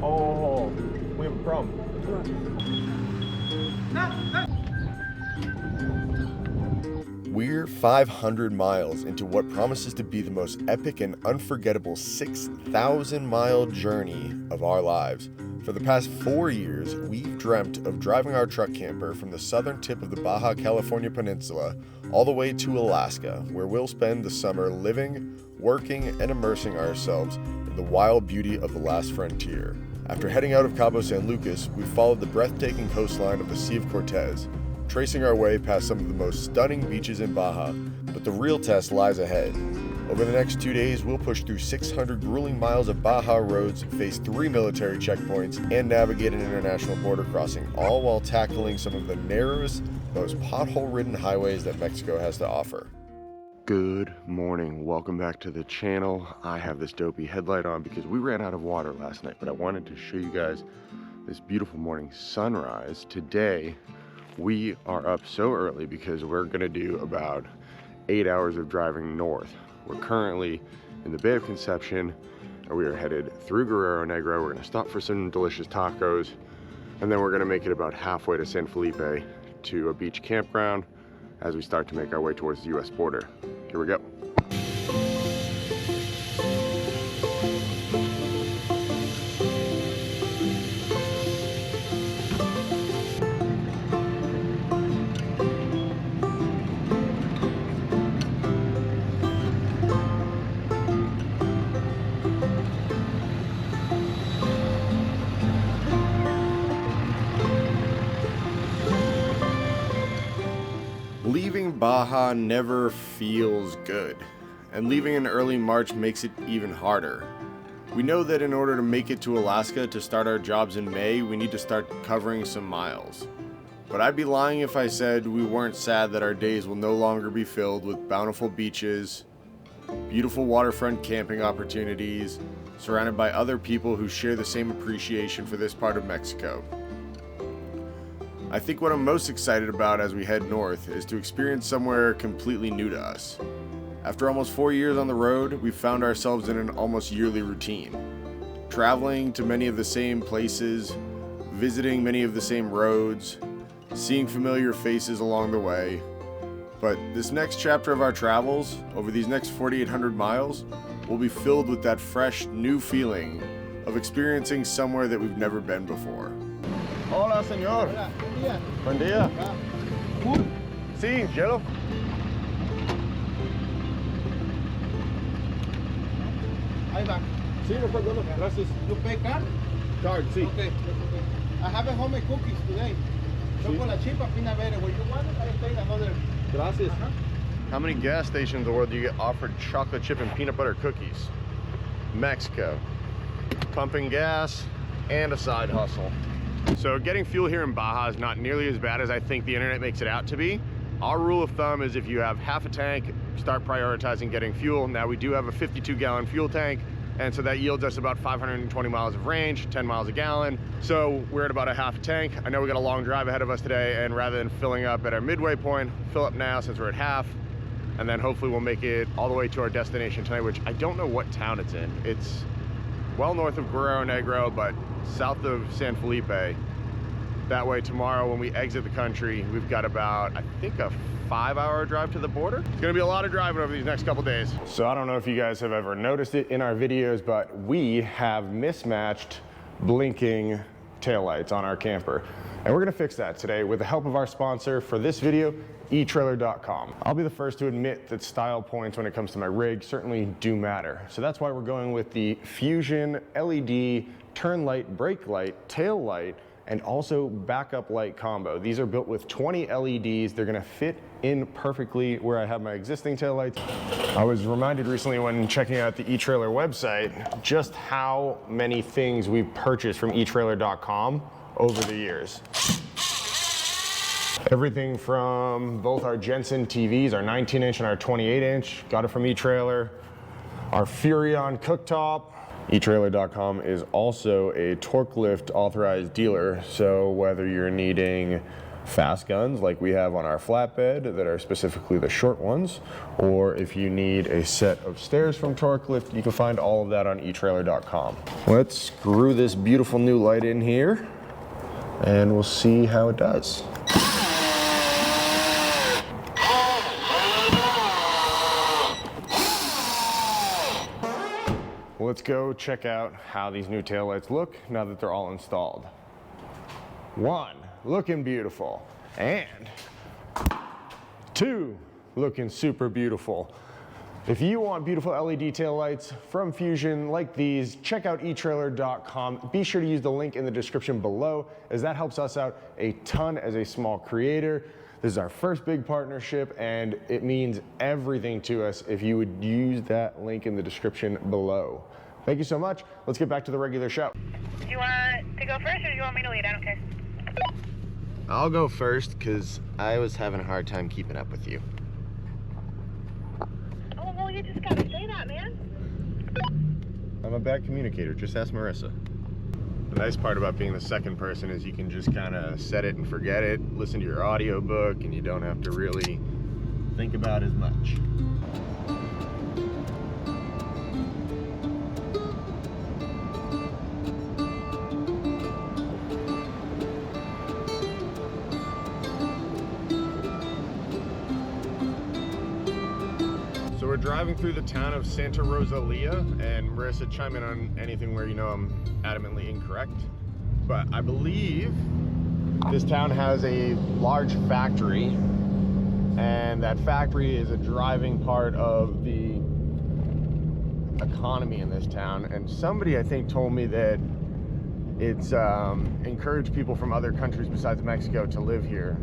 Oh, we have a problem. We're 500 miles into what promises to be the most epic and unforgettable 6,000-mile journey of our lives. For the past 4 years, we've dreamt of driving our truck camper from the southern tip of the Baja California Peninsula all the way to Alaska, where we'll spend the summer living, working, and immersing ourselves in the wild beauty of the last frontier. After heading out of Cabo San Lucas, we followed the breathtaking coastline of the Sea of Cortez, tracing our way past some of the most stunning beaches in Baja, but the real test lies ahead. Over the next 2 days, we'll push through 600 grueling miles of Baja roads, face 3 military checkpoints, and navigate an international border crossing, all while tackling some of the narrowest, most pothole-ridden highways that Mexico has to offer. Good morning, welcome back to the channel. I have this dopey headlight on because we ran out of water last night, but I wanted to show you guys this beautiful morning sunrise. Today, we are up so early because we're gonna do about 8 hours of driving north. We're currently in the Bay of Conception, and we are headed through Guerrero Negro. We're gonna stop for some delicious tacos, and then we're gonna make it about halfway to San Felipe to a beach campground as we start to make our way towards the US border. Here we go. Leaving Baja never feels good, and leaving in early March makes it even harder. We know that in order to make it to Alaska to start our jobs in May, we need to start covering some miles. But I'd be lying if I said we weren't sad that our days will no longer be filled with bountiful beaches, beautiful waterfront camping opportunities, surrounded by other people who share the same appreciation for this part of Mexico. I think what I'm most excited about as we head north is to experience somewhere completely new to us. After almost 4 years on the road, we've found ourselves in an almost yearly routine. Traveling to many of the same places, visiting many of the same roads, seeing familiar faces along the way. But this next chapter of our travels, over these next 4,800 miles, will be filled with that fresh, new feeling of experiencing somewhere that we've never been before. Hola, señor. Hola, buen día. Buen día. Food? Sí, hielo. Ahí va. Sí, no problema. Gracias. You pay card? Card, sí. Okay. I have a homemade cookies today. Chocolate chip and peanut butter. When you want it, I take another. Gracias. How many gas stations in the world do you get offered chocolate chip and peanut butter cookies? Mexico. Pumping gas and a side hustle. So getting fuel here in Baja is not nearly as bad as I think the internet makes it out to be. Our rule of thumb is if you have half a tank, start prioritizing getting fuel. Now we do have a 52-gallon fuel tank, and so that yields us about 520 miles of range, 10 miles a gallon. So we're at about a half a tank. I know we got a long drive ahead of us today, and rather than filling up at our midway point, fill up now since we're at half, and then hopefully we'll make it all the way to our destination tonight, which I don't know what town it's in. It's well north of Guerrero Negro, but south of San Felipe. That way tomorrow when we exit the country, we've got about, I think, a 5-hour drive to the border. It's gonna be a lot of driving over these next couple days. So I don't know if you guys have ever noticed it in our videos, but we have mismatched blinking taillights on our camper. And we're gonna fix that today with the help of our sponsor for this video, eTrailer.com. I'll be the first to admit that style points when it comes to my rig certainly do matter. So that's why we're going with the Fusion LED turn light, brake light, tail light, and also backup light combo. These are built with 20 LEDs. They're gonna fit in perfectly where I have my existing taillights. I was reminded recently when checking out the eTrailer website just how many things we've purchased from eTrailer.com over the years. Everything from both our Jensen TVs, our 19-inch and our 28-inch, got it from eTrailer. Our Furrion cooktop. eTrailer.com is also a torque lift authorized dealer, so whether you're needing fast guns like we have on our flatbed that are specifically the short ones, or if you need a set of stairs from Torque Lift, you can find all of that on eTrailer.com. Let's screw this beautiful new light in here and we'll see how it does. Let's go check out how these new taillights look now that they're all installed. 1, looking beautiful, and 2, looking super beautiful. If you want beautiful LED taillights from Fusion like these, check out eTrailer.com. Be sure to use the link in the description below, as that helps us out a ton as a small creator. This is our first big partnership, and it means everything to us if you would use that link in the description below. Thank you so much. Let's get back to the regular show. Do you want to go first, or do you want me to lead? I don't care. I'll go first because I was having a hard time keeping up with you. Oh, well, you just gotta say that, man. I'm a bad communicator. Just ask Marissa. The nice part about being the second person is you can just kind of set it and forget it, listen to your audiobook, and you don't have to really think about as much. So we're driving through the town of Santa Rosalia, and Marissa, chime in on anything where you know I'm adamantly incorrect. But I believe this town has a large factory, and that factory is a driving part of the economy in this town. And somebody, I think, told me that it's encouraged people from other countries besides Mexico to live here.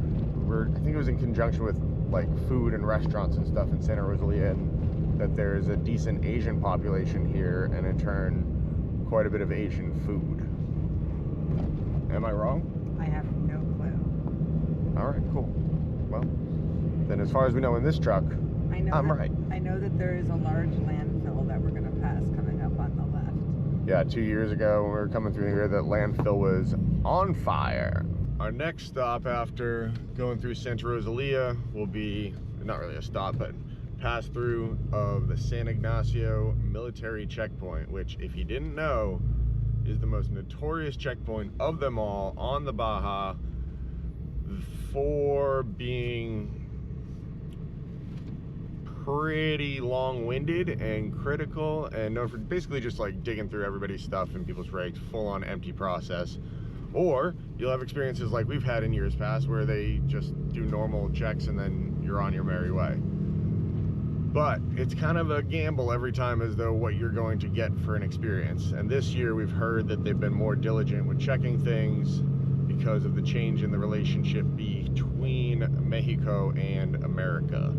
I think it was in conjunction with like food and restaurants and stuff in Santa Rosalia, and that there's a decent Asian population here, and in turn quite a bit of Asian food. Am I wrong? I have no clue. All right, cool. Well, then as far as we know in this truck, I'm right. I know that there is a large landfill that we're going to pass coming up on the left. Yeah, 2 years ago when we were coming through here, that landfill was on fire. Our next stop after going through Santa Rosalia will be, not really a stop, but pass through of the San Ignacio military checkpoint, which, if you didn't know, is the most notorious checkpoint of them all on the Baja for being pretty long-winded and critical, and known for basically just like digging through everybody's stuff and people's rigs, full-on empty process. Or you'll have experiences like we've had in years past where they just do normal checks and then you're on your merry way. But it's kind of a gamble every time as though what you're going to get for an experience. And this year we've heard that they've been more diligent with checking things because of the change in the relationship between Mexico and America.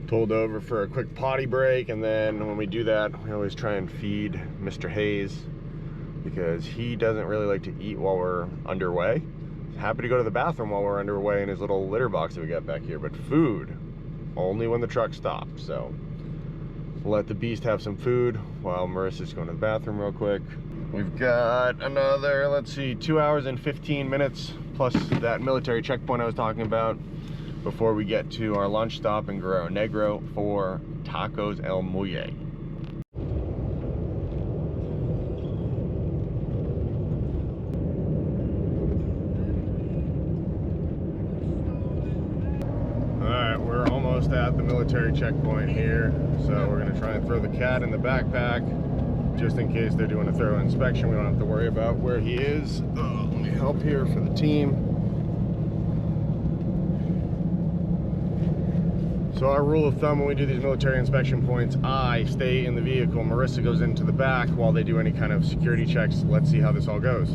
Pulled over for a quick potty break, and then when we do that, we always try and feed Mr. Hayes because he doesn't really like to eat while we're underway. He's happy to go to the bathroom while we're underway in his little litter box that we got back here, but food only when the truck stops. So let the beast have some food while Marissa's going to the bathroom real quick. We've got another, let's see, 2 hours and 15 minutes plus that military checkpoint I was talking about before we get to our lunch stop in Guerrero Negro for Tacos El Muelle. Alright, we're almost at the military checkpoint here, so we're going to try and throw the cat in the backpack just in case they're doing a thorough inspection. We don't have to worry about where he is. Let me help here for the team. So our rule of thumb when we do these military inspection points, I stay in the vehicle, Marissa goes into the back while they do any kind of security checks. Let's see how this all goes.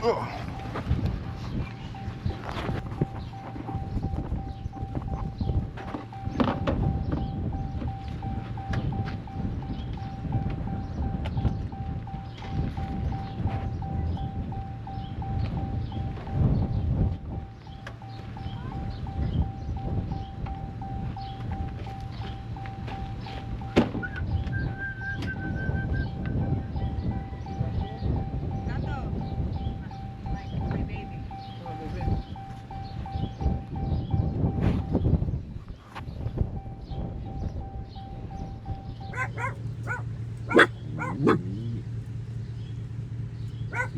Oh.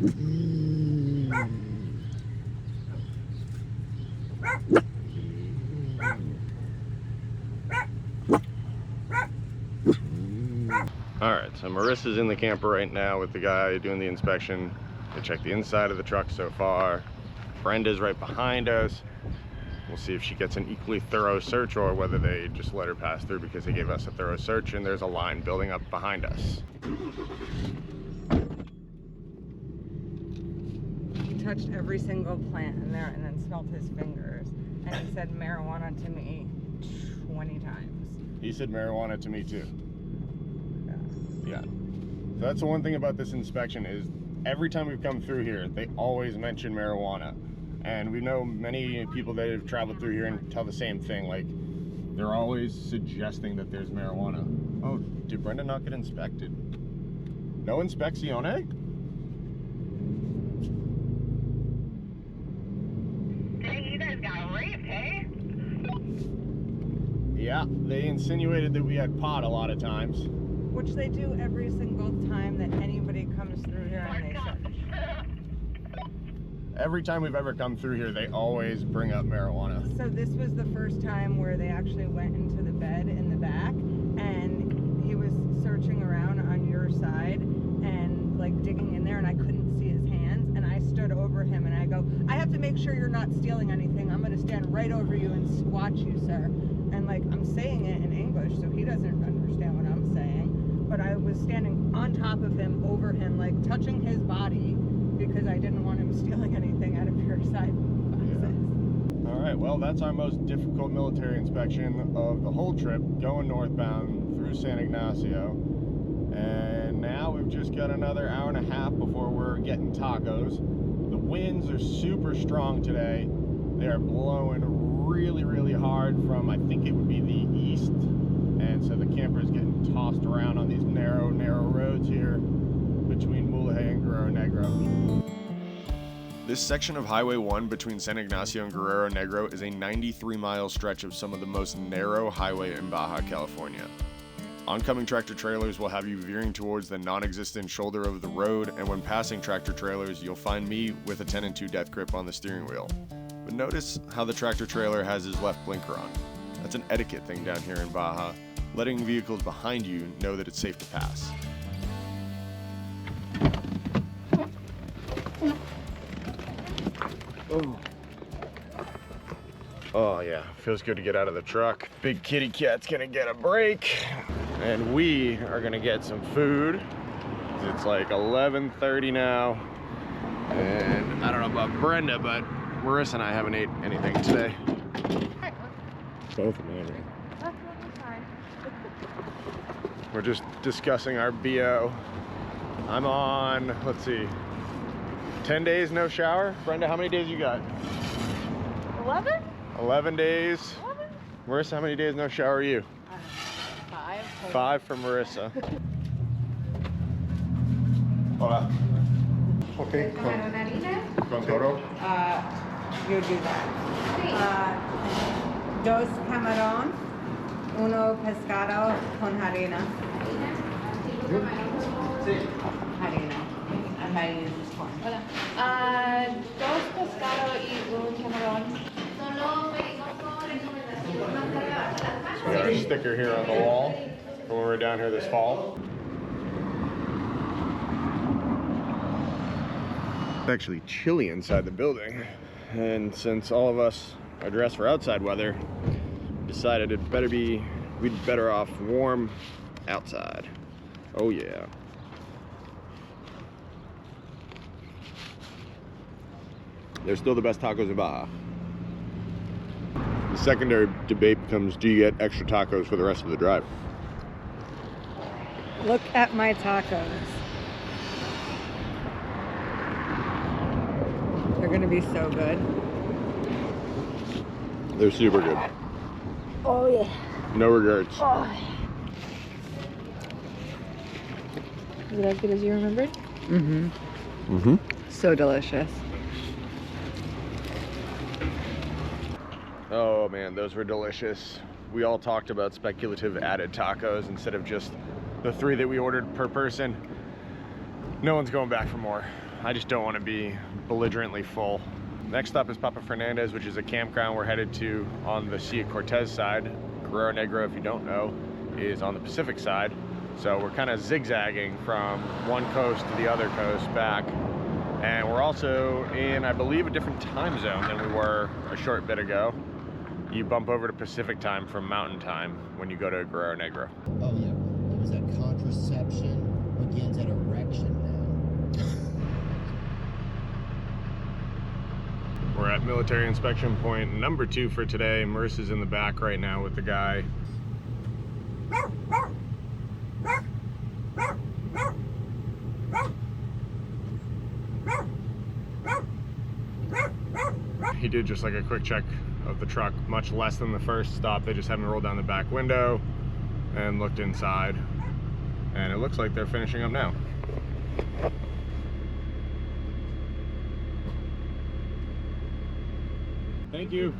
Alright, so Marissa's in the camper right now with the guy doing the inspection. They checked the inside of the truck so far. Brenda's right behind us. We'll see if she gets an equally thorough search or whether they just let her pass through because they gave us a thorough search and there's a line building up behind us. He touched every single plant in there and then smelled his fingers. And he said marijuana to me 20 times. He said marijuana to me too. Yeah. So that's the one thing about this inspection is every time we've come through here, they always mention marijuana. And we know many people that have traveled through here and tell the same thing. Like, they're always suggesting that there's marijuana. Oh, did Brenda not get inspected? No inspeccione? Dang, you guys got raped, hey? Yeah, they insinuated that we had pot a lot of times. Which they do every single time that anybody comes through here and they search. Every time we've ever come through here, they always bring up marijuana. So this was the first time where they actually went into the bed in the back and he was searching around on your side and like digging in there and I couldn't see his hands and I stood over him and I go, I have to make sure you're not stealing anything. I'm going to stand right over you and watch you, sir. And like I'm saying it in English so he doesn't understand what I'm saying. But I was standing on top of him, over him, like touching his body because I didn't want him stealing anything out of your side boxes. Yeah. All right, well, that's our most difficult military inspection of the whole trip, going northbound through San Ignacio. And now we've just got another hour and a half before we're getting tacos. The winds are super strong today. They are blowing really, really hard from, I think it would be the east. And so the camper is getting tossed around on these narrow roads here between Mulegé and Guerrero Negro. This section of Highway 1 between San Ignacio and Guerrero Negro is a 93-mile stretch of some of the most narrow highway in Baja California. Oncoming tractor trailers will have you veering towards the non-existent shoulder of the road, and when passing tractor trailers, you'll find me with a 10 and 2 death grip on the steering wheel. But notice how the tractor trailer has his left blinker on. That's an etiquette thing down here in Baja, letting vehicles behind you know that it's safe to pass. Oh yeah, feels good to get out of the truck. Big kitty cat's gonna get a break. And we are gonna get some food. It's like 11:30 now. And I don't know about Brenda, but Marissa and I haven't ate anything today. Both of them. We're just discussing our BO. I'm on, let's see, 10 days no shower. Brenda, how many days you got? 11? 11 days. 11? Marissa, how many days no shower are you? 5. 5 for Marissa. Hola. Okay. Con toro? You do that. Dos camarón, uno pescado con harina. Harina. And how do you use this one? Hola. Dos pescado y un camarón. We got our sticker here on the wall from when we were down here this fall. It's actually chilly inside the building, and since all of us are dressed for outside weather, decided we'd better off warm outside. Oh yeah. They're still the best tacos in Baja. The secondary debate becomes, do you get extra tacos for the rest of the drive? Look at my tacos. They're gonna be so good. They're super good. Oh yeah. No regrets. Oh. Is it as good as you remembered? Mm-hmm. Mm-hmm. So delicious. Oh man, those were delicious. We all talked about speculative added tacos instead of just the 3 that we ordered per person. No one's going back for more. I just don't want to be belligerently full. Next up is Papa Fernandez, which is a campground we're headed to on the Sea of Cortez side. Guerrero Negro, if you don't know, is on the Pacific side. So we're kind of zigzagging from one coast to the other coast back. And we're also in, I believe, a different time zone than we were a short bit ago. You bump over to Pacific time from Mountain time when you go to Guerrero Negro. Oh yeah, it was that contraception begins at erection now. We're at military inspection point number 2 for today. Merce is in the back right now with the guy. He did just like a quick check of the truck, much less than the first stop. They just had me roll down the back window and looked inside. And it looks like they're finishing up now. Thank you.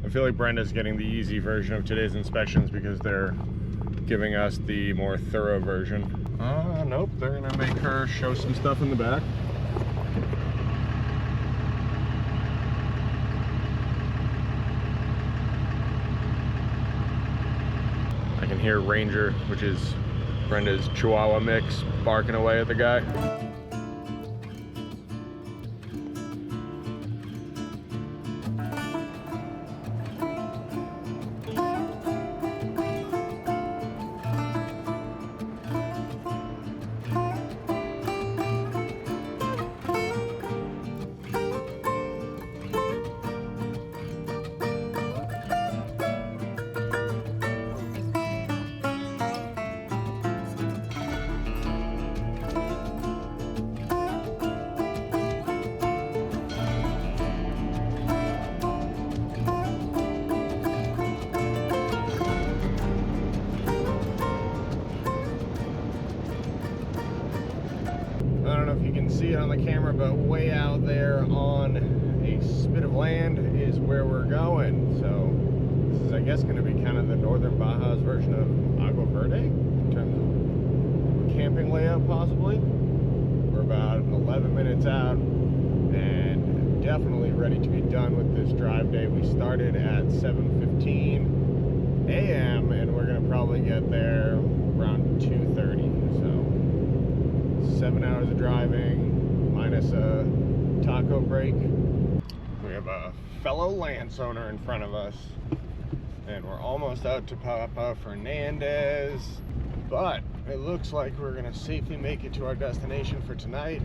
I feel like Brenda's getting the easy version of today's inspections because they're giving us the more thorough version. Nope, they're gonna make her show some stuff in the back. I can hear Ranger, which is Brenda's Chihuahua mix, barking away at the guy. I don't know if you can see it on the camera, but way out there on a spit of land is where we're going. So this is, I guess, going to be kind of the Northern Baja's version of Agua Verde in terms of camping layout, possibly. We're about 11 minutes out and definitely ready to be done with this drive day. We started at 7:15 a.m. and we're going to probably get there around 2:30. So 7 hours of driving minus a taco break. We have a fellow landowner in front of us and we're almost out to Papa Fernandez, but it looks like we're gonna safely make it to our destination for tonight.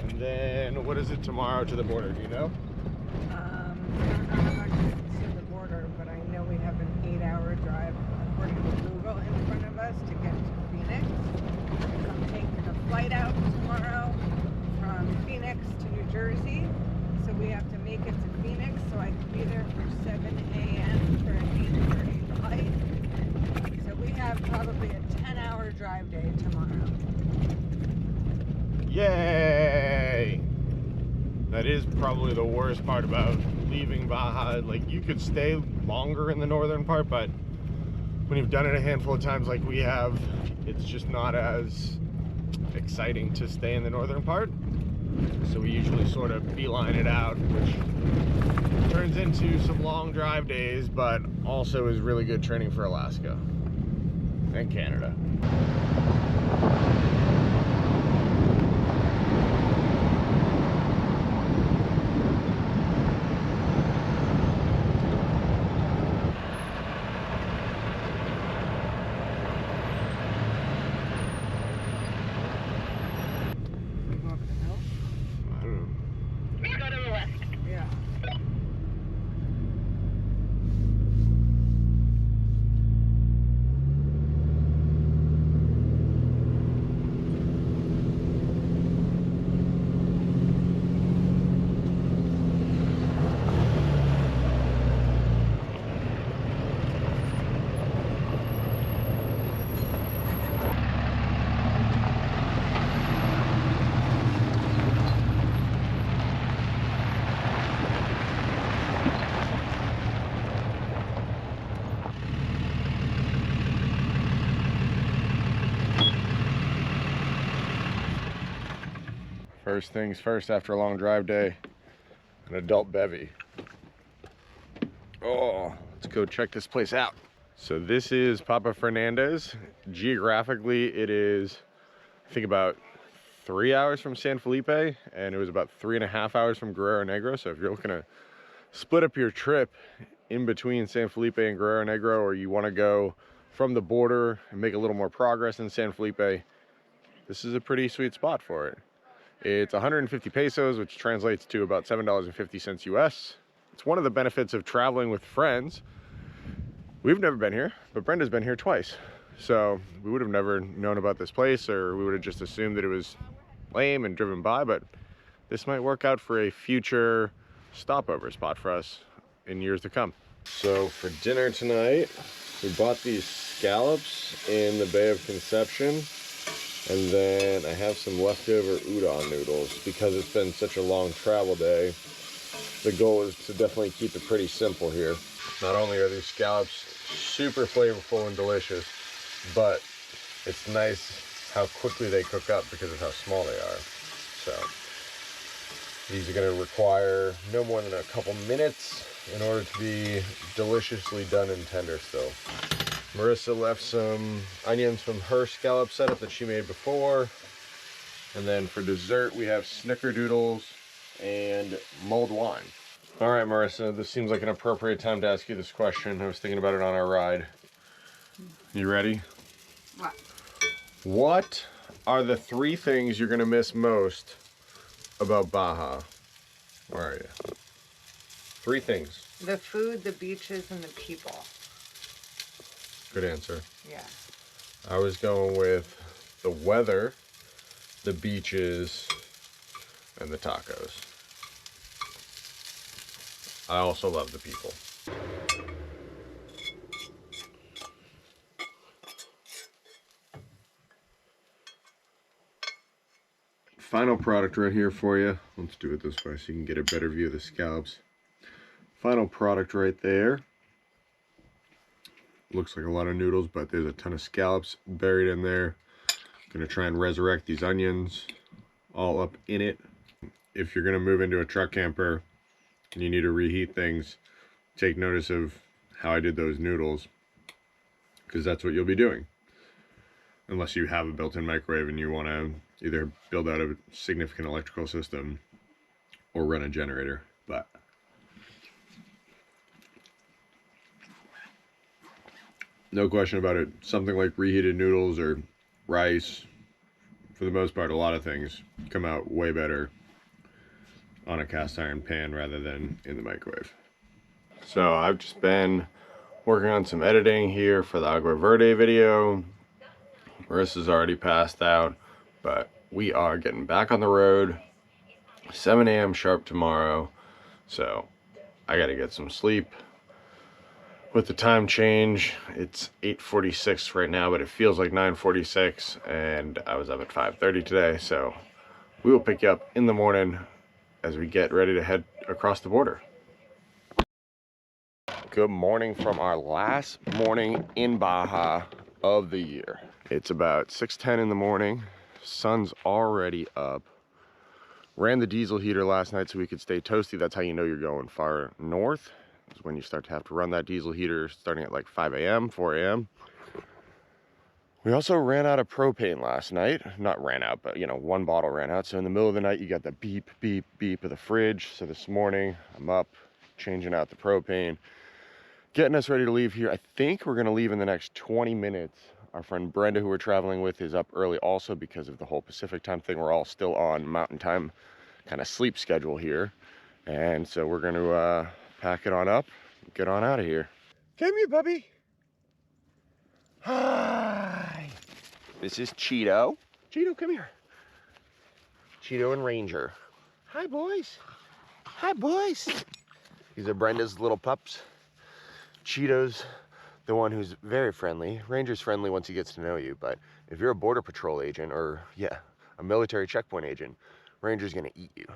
And then what is it tomorrow to the border, do you know? I don't know how much it's to the border, but I know we have an 8-hour drive according to Google in front of us to get to Phoenix. I'm taking a flight out tomorrow from Phoenix to New Jersey, so we have to make it to Phoenix so I can be there for 7 a.m. for an 8:30 flight. So we have probably a 10-hour drive day tomorrow. Yay! That is probably the worst part about leaving Baja. Like, you could stay longer in the northern part, but when you've done it a handful of times like we have, it's just not as exciting to stay in the northern part. So we usually sort of beeline it out, which turns into some long drive days, but also is really good training for Alaska and Canada. First things first, after a long drive day, an adult bevy. Oh, let's go check this place out. So this is Papa Fernandez. Geographically, it is, I think, about 3 hours from San Felipe, and it was about 3.5 hours from Guerrero Negro. So if you're looking to split up your trip in between San Felipe and Guerrero Negro, or you want to go from the border and make a little more progress in San Felipe, this is a pretty sweet spot for it. It's 150 pesos, which translates to about $7.50 US. It's one of the benefits of traveling with friends. We've never been here, but Brenda's been here twice. So we would have never known about this place, or we would have just assumed that it was lame and driven by, but this might work out for a future stopover spot for us in years to come. So for dinner tonight, we bought these scallops in the Bay of Conception. And then I have some leftover udon noodles because it's been such a long travel day. The goal is to definitely keep it pretty simple here. Not only are these scallops super flavorful and delicious, but it's nice how quickly they cook up because of how small they are. So these are going to require no more than a couple minutes in order to be deliciously done and tender still. Marissa left some onions from her scallop setup that she made before. And then for dessert, we have snickerdoodles and mulled wine. All right, Marissa, this seems like an appropriate time to ask you this question. I was thinking about it on our ride. You ready? What? What are the 3 things you're gonna miss most about Baja? Where are you? 3 things. The food, the beaches, and the people. Good answer. Yeah. I was going with the weather, the beaches, and the tacos. I also love the people. Final product right here for you. Let's do it this way so you can get a better view of the scallops. Final product right there. Looks like a lot of noodles, but there's a ton of scallops buried in there. Gonna try and resurrect these onions all up in it. If you're gonna move into a truck camper and you need to reheat things, take notice of how I did those noodles, because that's what you'll be doing. Unless you have a built-in microwave and you wanna either build out a significant electrical system or run a generator. But no question about it, something like reheated noodles or rice, for the most part, a lot of things come out way better on a cast iron pan rather than in the microwave. So I've just been working on some editing here for the Agua Verde video. Marissa's already passed out, but we are getting back on the road, 7 a.m. sharp tomorrow. So I gotta get some sleep. With the time change, it's 8:46 right now, but it feels like 9:46, and I was up at 5:30 today, so we will pick you up in the morning as we get ready to head across the border. Good morning from our last morning in Baja of the year. It's about 6:10 in the morning. Sun's already up. Ran the diesel heater last night so we could stay toasty. That's how you know you're going far north. Is when you start to have to run that diesel heater starting at like 5 a.m., 4 a.m. We also ran out of propane last night. Not ran out, but you know, 1 bottle ran out. So in the middle of the night, you got the beep, beep, beep of the fridge. So this morning, I'm up, changing out the propane, getting us ready to leave here. I think we're gonna leave in the next 20 minutes. Our friend Brenda, who we're traveling with, is up early also because of the whole Pacific time thing. We're all still on mountain time kind of sleep schedule here. And so we're gonna pack it on up, get on out of here. Come here, puppy. Hi. This is Cheeto. Cheeto, come here. Cheeto and Ranger. Hi, boys. Hi, boys. These are Brenda's little pups. Cheeto's the one who's very friendly. Ranger's friendly once he gets to know you, but if you're a border patrol agent or, yeah, a military checkpoint agent, Ranger's gonna eat you.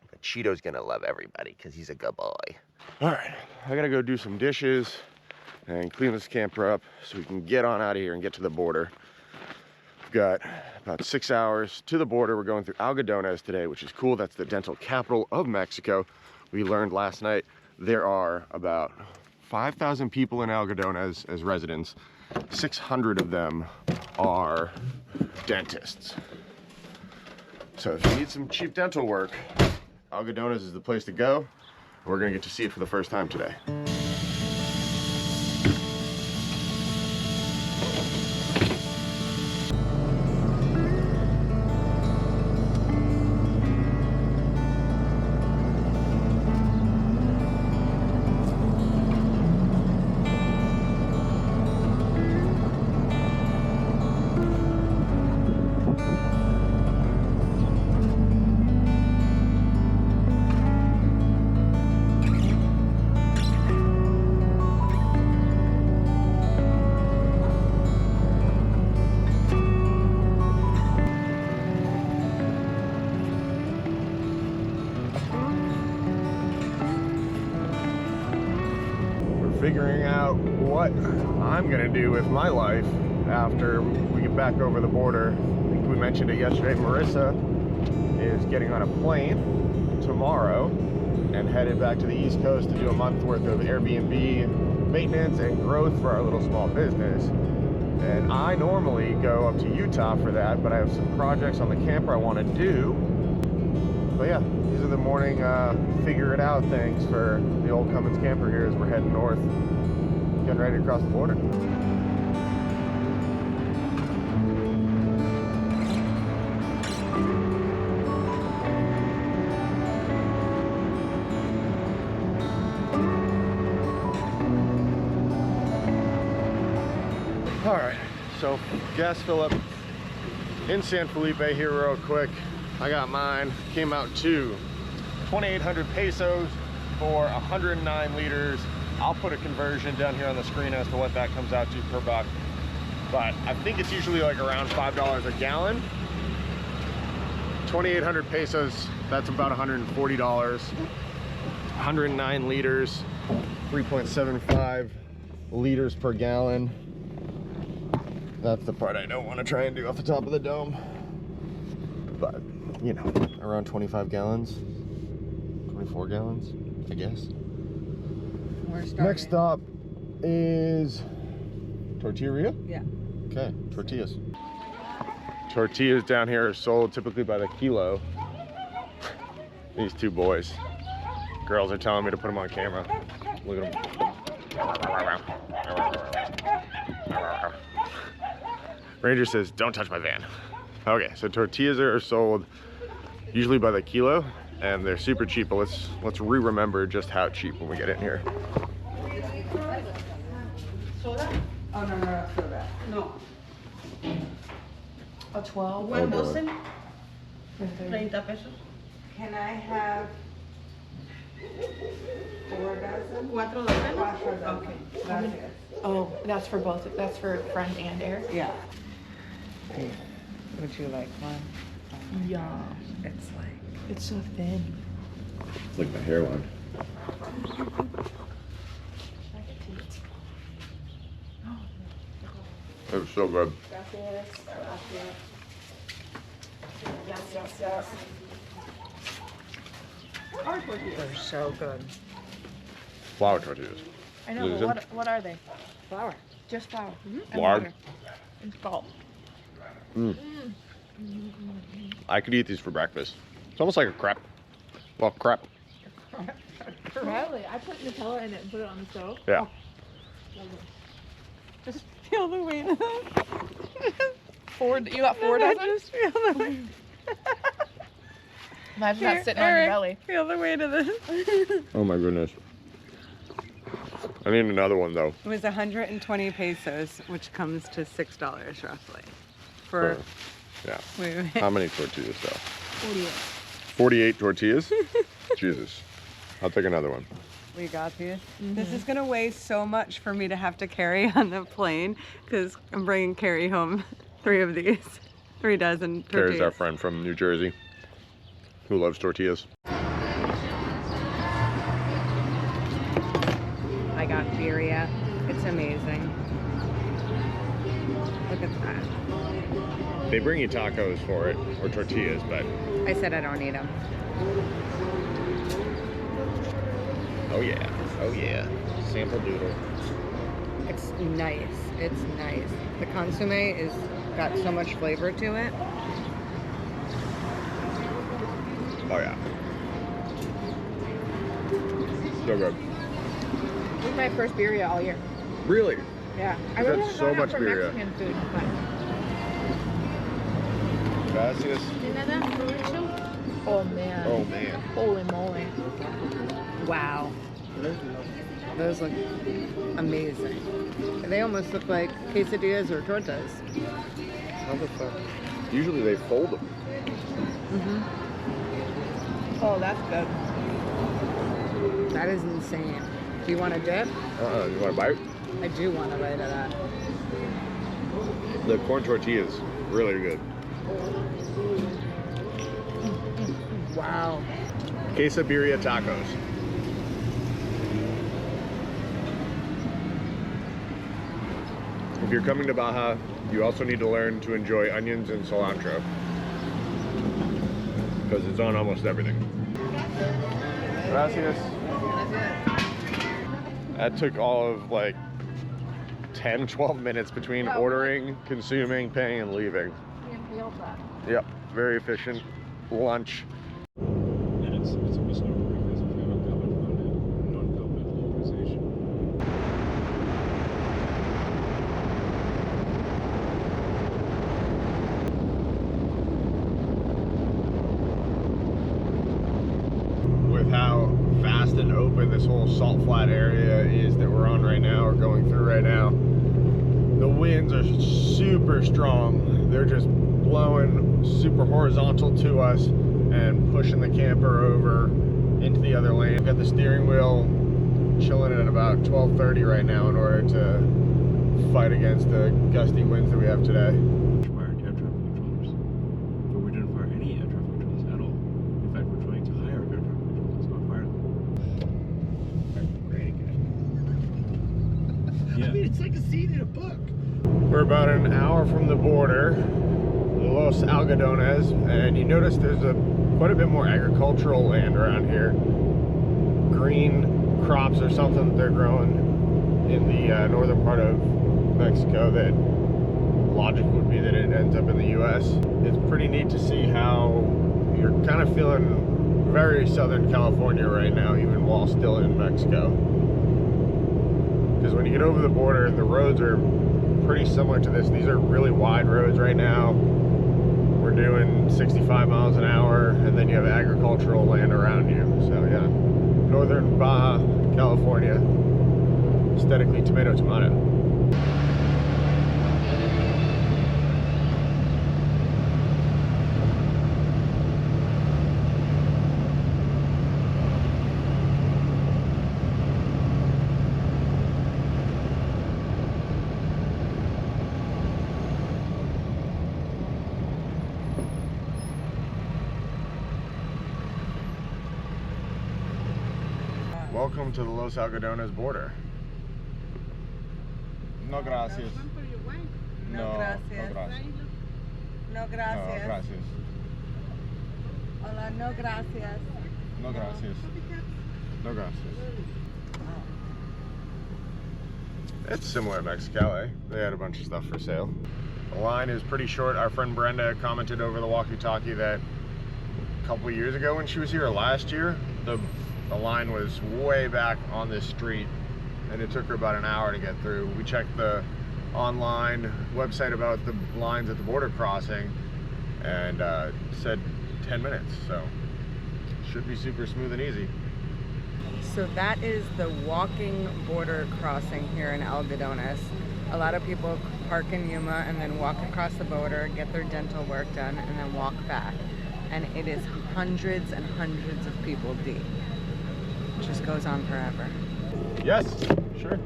But Cheeto's gonna love everybody because he's a good boy. All right, I gotta go do some dishes and clean this camper up so we can get on out of here and get to the border. We've got about 6 hours to the border. We're going through Algodones today, which is cool. That's the dental capital of Mexico. We learned last night there are about 5,000 people in Algodones as residents. 600 of them are dentists. So if you need some cheap dental work, Algodones is the place to go. We're gonna get to see it for the first time today. Figuring out what I'm gonna do with my life after we get back over the border. I think we mentioned it yesterday. Marissa is getting on a plane tomorrow and headed back to the East Coast to do a month worth of Airbnb maintenance and growth for our little small business. And I normally go up to Utah for that, but I have some projects on the camper I want to do. But yeah, these are the morning figure it out things for the old Cummins camper here as we're heading north, getting ready to cross the border. All right, so gas fill up in San Felipe here real quick. I got mine, came out to 2,800 pesos for 109 liters. I'll put a conversion down here on the screen as to what that comes out to per buck. But I think it's usually like around $5 a gallon. 2,800 pesos, that's about $140. 109 liters, 3.75 liters per gallon. That's the part I don't want to try and do off the top of the dome. But, you know, around 25 gallons, 24 gallons, I guess. Next stop is Tortilla? Yeah. Okay, tortillas. Tortillas down here are sold typically by the kilo. These two boys. Girls are telling me to put them on camera. Look at them. Ranger says, don't touch my van. Okay, so tortillas are sold usually by the kilo, and they're super cheap, but let's re-remember just how cheap when we get in here. Soda? Oh, no, not soda. No. A 12. One dozen? 30 pesos. Can I have 4 dozen? 4 dozen? 4 dozen. Okay. Gracias. Oh, that's for both. That's for friend and air. Yeah. Would you like one? Yeah. It's like... It's so thin. It's like my hairline. It was so good. Gracias. Yes, yes, yes. Our tortillas. They're so good. Flour tortillas. I know, Is but it? what are they? Flour. Just flour. And Flour? water. And salt. I could eat these for breakfast. It's almost like a crepe. Well, crepe. Really? I put Nutella in it and put it on the stove. Yeah. Just feel the weight of it. You got 4 dozen? Just feel the weight. Imagine that sitting on your belly. Feel the weight of this. Oh my goodness. I need another one though. It was 120 pesos, which comes to $6 roughly. For Yeah. wait. How many tortillas though? 48. 48 tortillas? Jesus. I'll take another one. We got these. This is gonna weigh so much for me to have to carry on the plane because I'm bringing Carrie home 3 of these, 3 dozen tortillas. There's our friend from New Jersey who loves tortillas. I got birria. It's amazing. Look at that. They bring you tacos for it, or tortillas, but... I said I don't need them. Oh yeah, oh yeah. Sample doodle. It's nice. It's nice. The consomme is got so much flavor to it. Oh yeah. So good. This is my first birria all year. Really? Yeah. I We've really had haven't so gone out much for birria. Mexican food, but... Gracias. Oh man. Oh man. Holy moly. Wow. Those look amazing. They almost look like quesadillas or tortas. How the fuck? Usually they fold them. Oh, that's good. That is insane. Do you want a dip? You want a bite? I do want a bite of that. The corn tortillas, really good. Wow. Quesabirria tacos. If you're coming to Baja, you also need to learn to enjoy onions and cilantro, because it's on almost everything. Gracias. That took all of like 10, 12 minutes between ordering, consuming, paying, and leaving. Yep, very efficient lunch. And it's a misnomer because if you have a government-funded, non-governmental organization, with how vast and open this whole salt flat area is that we're on right now, or going through right now, the winds are super strong. They're just blowing super horizontal to us and pushing the camper over into the other lane. I've got the steering wheel chilling at about 12:30 right now in order to fight against the gusty winds that we have today. required air traffic controllers. But we didn't fire any air traffic controllers at all. In fact, we're trying to hire air traffic controllers, not fire them. Great again. Yeah. I mean, it's like a scene in a book. We're about an hour from the border, Los Algodones, and you notice there's quite a bit more agricultural land around here. Green crops or something that they're growing in the northern part of Mexico that logic would be that it ends up in the US. It's pretty neat to see how you're kind of feeling very Southern California right now, even while still in Mexico. Because when you get over the border, the roads are pretty similar to this. These are really wide roads right now. We're doing 65 miles an hour, and then you have agricultural land around you. So yeah, northern Baja, California, aesthetically tomato. Welcome to the Los Algodones border. No gracias. No, gracias. No, gracias. No, gracias. Hola, no, gracias. No gracias. No gracias. It's similar to Mexicali. They had a bunch of stuff for sale. The line is pretty short. Our friend Brenda commented over the walkie-talkie that a couple of years ago when she was here, last year, the line was way back on this street, and it took her about an hour to get through. We checked the online website about the lines at the border crossing, and said 10 minutes, so should be super smooth and easy. So that is the walking border crossing here in Algodones. A lot of people park in Yuma and then walk across the border, get their dental work done, and then walk back. And it is hundreds and hundreds of people deep. It just goes on forever. Yes, sure.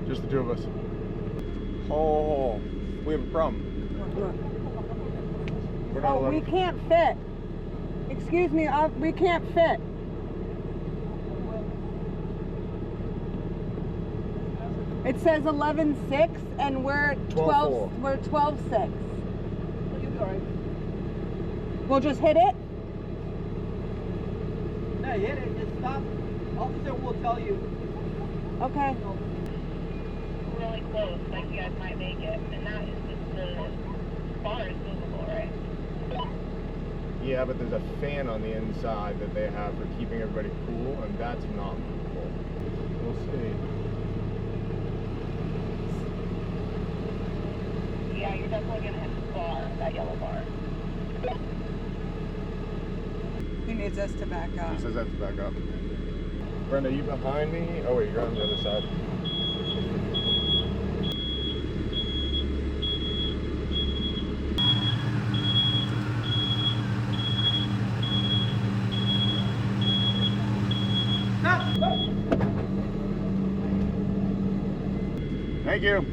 Just the two of us. Oh, we have a problem. We're not allowed. We can't fit. Excuse me, we can't fit. It says 11.6 and we're 12.4. We're 12.6. You'll be all right. We'll just hit it. No, hit it. Just stop. Officer will tell you. Okay. Really close, like you guys might make it. And that is just the bar is movable, right? Yeah, but there's a fan on the inside that they have for keeping everybody cool, and that's not movable. We'll see. Yeah, you're definitely gonna hit the bar, that yellow bar. He needs us to back up. He says I have to back up. Brenda, you behind me? Oh wait, you're on the other side. Thank you.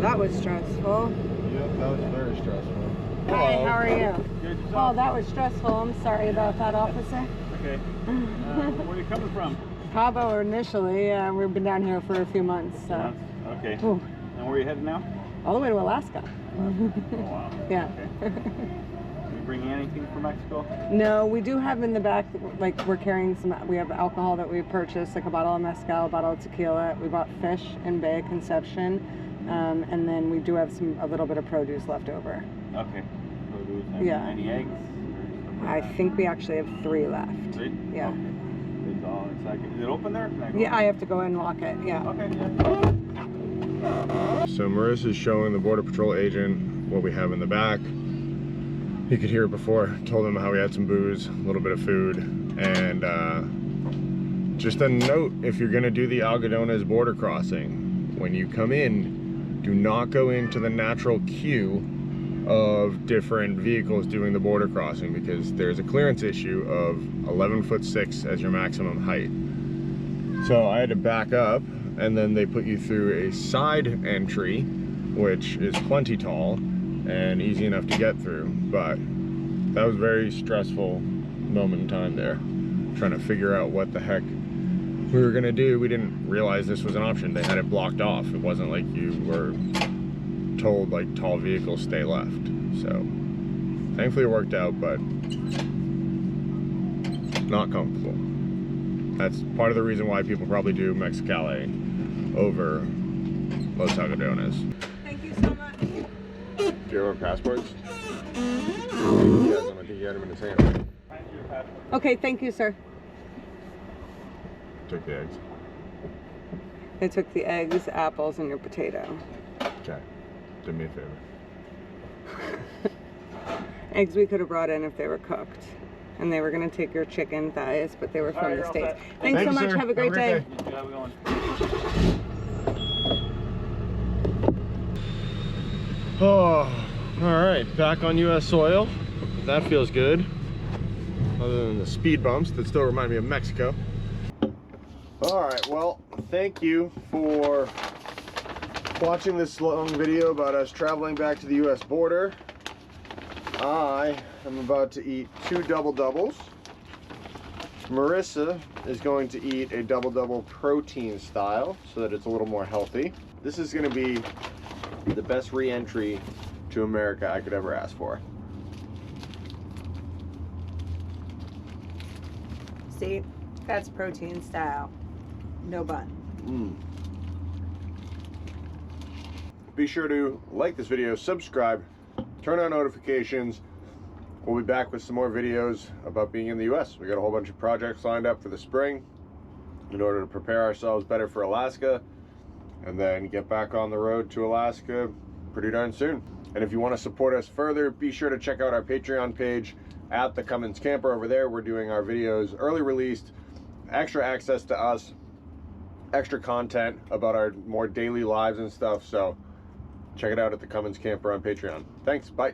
That was stressful. Yep, that was very stressful. Hi, how are you? Good, Oh, that was stressful. I'm sorry about that, officer. Okay. Where are you coming from? Cabo initially. We've been down here for a few months. So. Okay. Ooh, And where are you headed now? all the way to Alaska. Oh, wow. Yeah. Okay. You bringing anything from Mexico? No, we do have in the back, like we're carrying some, we have alcohol that we purchased, like a bottle of mezcal, a bottle of tequila. We bought fish in Bay of Conception. And then we do have a little bit of produce left over. Okay. Produce. Yeah. Any eggs? I think we actually have 3 left. 3? Yeah. Okay. It's all, it's like, is it open there? Can I go? Yeah, I have to go and lock it. Yeah. Okay, yeah. So Marissa's showing the Border Patrol agent what we have in the back. You could hear it before. Told him how we had some booze, a little bit of food, and just a note, if you're gonna do the Algodones border crossing, when you come in, do not go into the natural queue of different vehicles doing the border crossing, because there's a clearance issue of 11'6" as your maximum height. So I had to back up, and then they put you through a side entry, which is plenty tall and easy enough to get through. But that was a very stressful moment in time there, trying to figure out what the heck we were gonna do. We didn't realize this was an option. They had it blocked off. It wasn't like you were told like tall vehicles stay left. So thankfully it worked out, but not comfortable. That's part of the reason why people probably do Mexicali over Los Algodones. Thank you so much. Do you have our passports? He has them. I think he had them in his hand. Okay, thank you, sir. Took the eggs. They took the eggs, apples, and your potato. Okay. Do me a favor. Eggs we could have brought in if they were cooked. And they were going to take your chicken thighs, but they were from the States. Thanks so much. Sir. Have a great day. Yeah, we're going. Oh, all right. Back on U.S. soil. That feels good. Other than the speed bumps that still remind me of Mexico. All right. Well, thank you for watching this long video about us traveling back to the U.S. border. I am about to eat 2 double doubles. Marissa is going to eat a double double protein style so that it's a little more healthy. This is going to be the best re-entry to America I could ever ask for. See, that's protein style. No bun. Be sure to like this video, subscribe, turn on notifications. We'll be back with some more videos about being in the US. We got a whole bunch of projects lined up for the spring in order to prepare ourselves better for Alaska, and then get back on the road to Alaska pretty darn soon. And if you want to support us further, be sure to check out our Patreon page at the Cummins Camper. Over there, we're doing our videos early released, extra access to us, extra content about our more daily lives and stuff. So check it out at the Cummins Camper on Patreon. Thanks, bye.